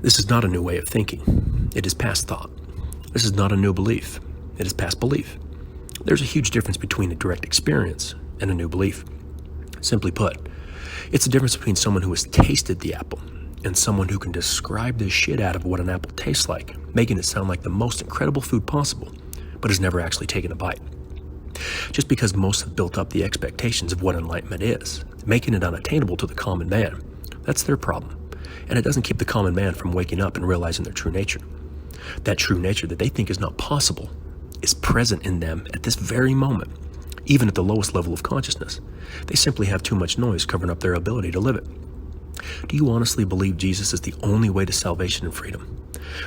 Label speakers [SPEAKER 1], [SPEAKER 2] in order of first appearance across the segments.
[SPEAKER 1] This is not a new way of thinking. It is past thought. This is not a new belief. It is past belief. There's a huge difference between a direct experience and a new belief. Simply put, it's the difference between someone who has tasted the apple and someone who can describe the shit out of what an apple tastes like, making it sound like the most incredible food possible, but has never actually taken a bite. Just because most have built up the expectations of what enlightenment is, making it unattainable to the common man, that's their problem. And it doesn't keep the common man from waking up and realizing their true nature. That true nature that they think is not possible is present in them at this very moment, even at the lowest level of consciousness. They simply have too much noise covering up their ability to live it. Do you honestly believe Jesus is the only way to salvation and freedom?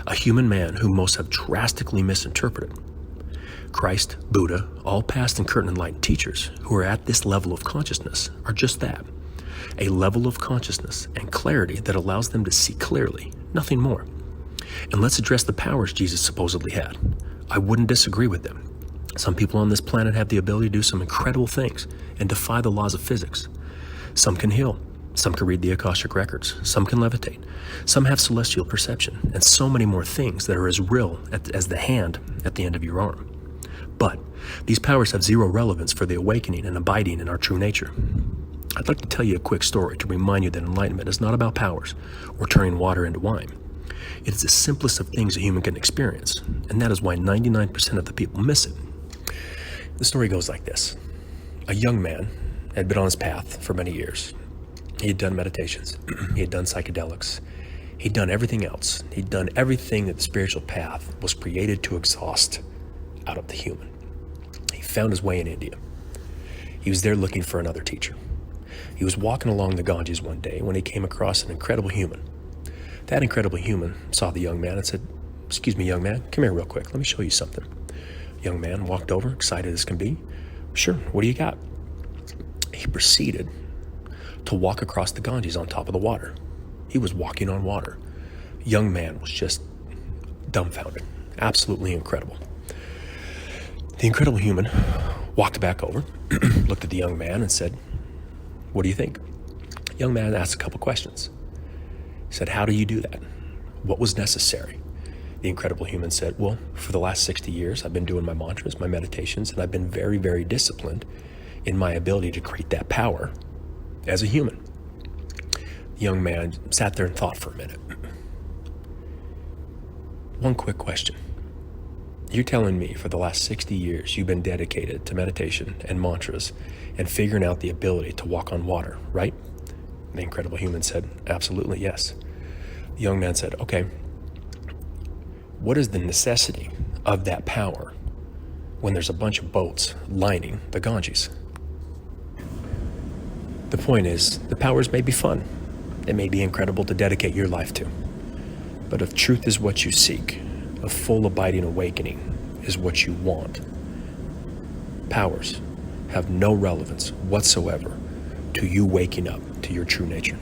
[SPEAKER 1] A human man whom most have drastically misinterpreted. Christ, Buddha, all past and current enlightened teachers who are at this level of consciousness are just that. A level of consciousness and clarity that allows them to see clearly, nothing more. And let's address the powers Jesus supposedly had. I wouldn't disagree with them. Some people on this planet have the ability to do some incredible things and defy the laws of physics. Some can heal. Some can read the Akashic records. Some can levitate. Some have celestial perception, and so many more things that are as real as the hand at the end of your arm. But these powers have zero relevance for the awakening and abiding in our true nature. I'd like to tell you a quick story to remind you that enlightenment is not about powers or turning water into wine. It is the simplest of things a human can experience, and that is why 99% of the people miss it. The story goes like this. A young man had been on his path for many years. He had done meditations. He had done psychedelics. He'd done everything else. He'd done everything that the spiritual path was created to exhaust out of the human. He found his way in India. He was there looking for another teacher. He was walking along the Ganges one day when he came across an incredible human. That incredible human saw the young man and said, "Excuse me, young man, come here real quick. Let me show you something." The young man walked over, excited as can be. "Sure, what do you got?" He proceeded to walk across the Ganges on top of the water. He was walking on water. The young man was just dumbfounded. Absolutely incredible. The incredible human walked back over, looked at the young man and said, "What do you think?" The young man asked a couple questions. He said, "How do you do that? What was necessary?" The incredible human said, "Well, for the last 60 years, I've been doing my mantras, my meditations, and I've been very, very disciplined in my ability to create that power as a human." The young man sat there and thought for a minute. One quick question. You're telling me for the last 60 years you've been dedicated to meditation and mantras and figuring out the ability to walk on water, right? The incredible human said, "Absolutely, yes." The young man said, "Okay, what is the necessity of that power when there's a bunch of boats lining the Ganges?" The point is, the powers may be fun. They may be incredible to dedicate your life to. But if truth is what you seek, a full abiding awakening is what you want, powers have no relevance whatsoever to you waking up to your true nature.